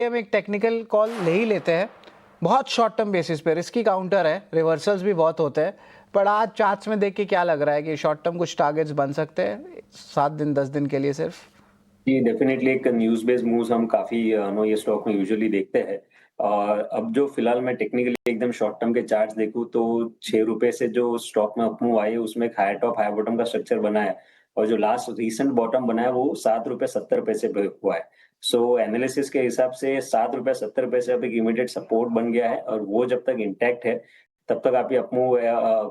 हम एक technical call ले ही लेते हैं, बहुत शॉर्ट टर्म बेसिस पे। रिस्की काउंटर है, रिवर्सल्स भी बहुत होते हैं, पर आज चार्ट्स में देख के क्या लग रहा है कि शॉर्ट टर्म कुछ टारगेट्स बन सकते हैं 7 दिन 10 दिन के लिए सिर्फ? जी, डेफिनेटली एक न्यूज़ बेस्ड मूव्स हम काफ़ी ये स्टॉक में यूजुअली देखते हैं। और अब जो फिलहाल मैं टेक्निकली एकदम शॉर्ट टर्म के चार्ट्स देखूँ तो ₹6 से जो स्टॉक में अप मूव आई है उसमें एक हाई टॉप हाई बॉटम का स्ट्रक्चर बना है और जो लास्ट रीसेंट बॉटम बना है वो ₹7.70 पे हुआ है। सो एनालिसिस के हिसाब से ₹7.70 अब एक इमीडिएट सपोर्ट बन गया है और वो जब तक इंटैक्ट है तब तक आप ये अप मूव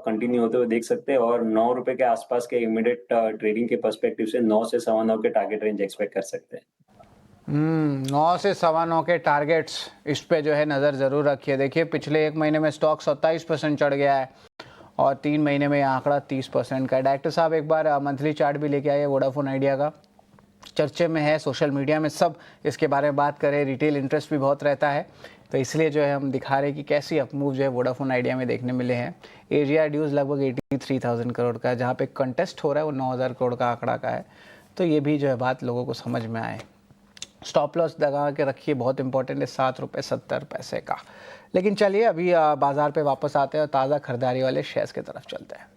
कंटिन्यू होते हुए देख सकते हैं और ₹9 के आसपास के इमीडिएट ट्रेडिंग के पर्सपेक्टिव से 9 से सवा 9 के टारगेट रेंज एक्सपेक्ट कर सकते हैं। 9 से सवा 9 के टारगेट्स, इस पे जो है नज़र ज़रूर रखिए। देखिए पिछले 1 महीने में स्टॉक 27% चढ़ गया है और 3 महीने में ये आंकड़ा 30% का है। डायरेक्टर साहब एक बार मंथली चार्ट भी लेके आइए वोडाफोन आइडिया का, चर्चे में है, सोशल मीडिया में सब इसके बारे में बात करें, रिटेल इंटरेस्ट भी बहुत रहता है, तो इसलिए जो है हम दिखा रहे हैं कि कैसी अपमूव जो है वोडाफोन आइडिया में देखने मिले हैं। एरिया ड्यूज लगभग 83,000 करोड़ का है, जहाँ पे कंटेस्ट हो रहा है वो 9,000 करोड़ का आंकड़ा का है, तो ये भी जो है बात लोगों को समझ में आए। स्टॉप लॉस लगा के रखिए, बहुत इंपॉर्टेंट है, ₹7.70 का। लेकिन चलिए अभी बाजार पे वापस आते हैं और ताज़ा खरीदारी वाले शेयर्स की तरफ चलते हैं।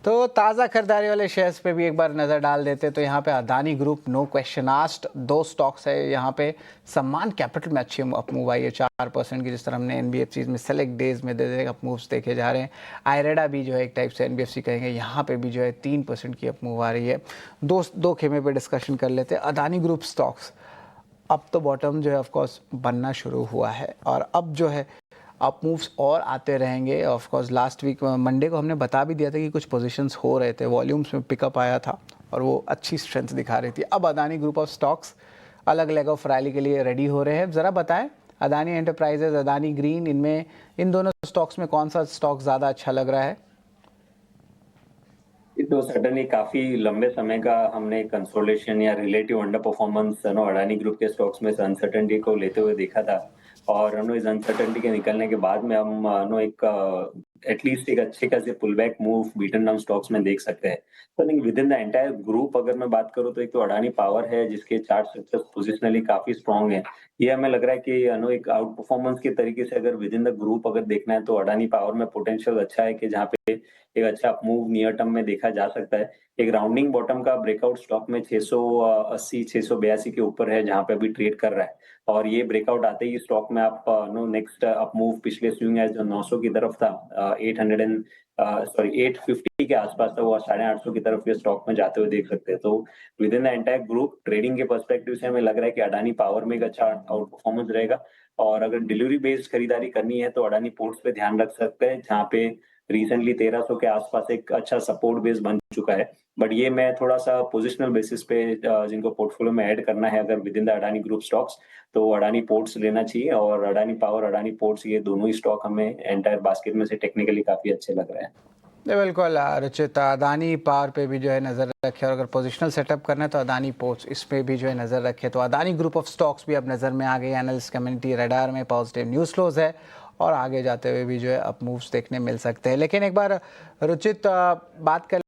तो ताज़ा खरीदारी वाले शेयर्स पे भी एक बार नज़र डाल देते, तो यहाँ पे Adani group no question asked, 2 stocks है यहाँ पे। सम्मान कैपिटल में अच्छी अपमूव आई है 4% की, जिस तरह हमने एनबीएफसी में सेलेक्ट डेज में दे अपमूव्स देखे जा रहे हैं। आयरेडा भी जो है एक टाइप से एनबीएफसी कहेंगे, यहाँ पे भी जो है 3% की अपमूव आ रही है। दो खेमे पे डिस्कशन कर लेते हैं। अदानी ग्रुप स्टॉक्स, अब तो बॉटम जो है ऑफकोर्स बनना शुरू हुआ है और अब जो है अप मूव्स और आते रहेंगे। Of course last week Monday को हमने बता भी दिया था कि कुछ पोजीशंस हो रहे थे, वॉल्यूम्स में पिकअप आया था और वो अच्छी स्ट्रेंथ दिखा रही थी। अब अदानी ग्रुप ऑफ स्टॉक्स अलग लेग ऑफ रैली के लिए रेडी हो रहे हैं। ज़रा बताएं, अदानी एंटरप्राइजेज, अदानी ग्रीन, इनमें इन दोनों स्टॉक्स में कौन सा स्टॉक ज़्यादा अच्छा लग रहा है? ये तो सडनली काफी लंबे समय का हमने कंसोलिडेशन या relative under performance Adani group के स्टॉक्स में अनसर्टेनिटी को लेते हुए देखा था और इस अनसर्टेनिटी के निकलने के बाद में हम एक एटलीस्ट एक अच्छे खासे pull back move beaten down stocks में देख सकते हैं। तो I think within the entire group अगर मैं बात करूं तो एक तो अडानी पावर है जिसके चार्ट स्ट्रक्चर पोजिशनली काफी स्ट्रांग है। ये हमें लग रहा है कि एक आउट परफॉर्मेंस के तरीके से अगर विद इन द ग्रुप अगर देखना है तो अडानी पावर में पोटेंशियल अच्छा है कि जहाँ पे एक अच्छा मूव नियर टर्म में देखा जा सकता है। एक राउंडिंग बॉटम का ब्रेकआउट स्टॉक में 680 682 के ऊपर है जहां पे अभी ट्रेड कर रहा है और ये ब्रेकआउट आते ही स्टॉक में आप नेक्स्ट अप मूव पिछले स्विंग एज जो 900 की तरफ था 850 के आसपास था, वो 850 की तरफ ये स्टॉक में जाते हुए देख सकते हैं। तो with in the entire group trading के पर्सपेक्टिव से हमें लग रहा है कि अडानी पावर में एक अच्छा आउट परफॉर्मेंस रहेगा और अगर डिलीवरी बेस्ड खरीदारी करनी है तो अडानी पोर्ट्स पे ध्यान रख सकते हैं जहाँ पे रिसेंटली 1300 के आसपास एक अच्छा सपोर्ट बेस बन चुका है। बट ये मैं थोड़ा सा पोजिशनल बेसिस पे जिनको पोर्टफोलियो में ऐड करना है अगर with in the Adani group stocks तो अडानी पोर्ट्स लेना चाहिए और अडानी पावर अडानी पोर्ट्स ये दोनों ही स्टॉक हमें एंटायर बास्केट में से टेक्निकली काफी अच्छे लग रहे हैं। बिल्कुल रुचित, अदानी पावर पे भी जो है नज़र रखे और अगर पोजिशनल सेटअप करना है तो अदानी पोर्ट्स, इस पे भी जो है नज़र रखे। तो अदानी ग्रुप ऑफ स्टॉक्स भी अब नज़र में आ गई, एनालिस्ट कम्युनिटी रडार में, पॉजिटिव न्यूज़ फ्लोज है और आगे जाते हुए भी जो है अप मूव्स देखने मिल सकते हैं। लेकिन एक बार रुचित बात कर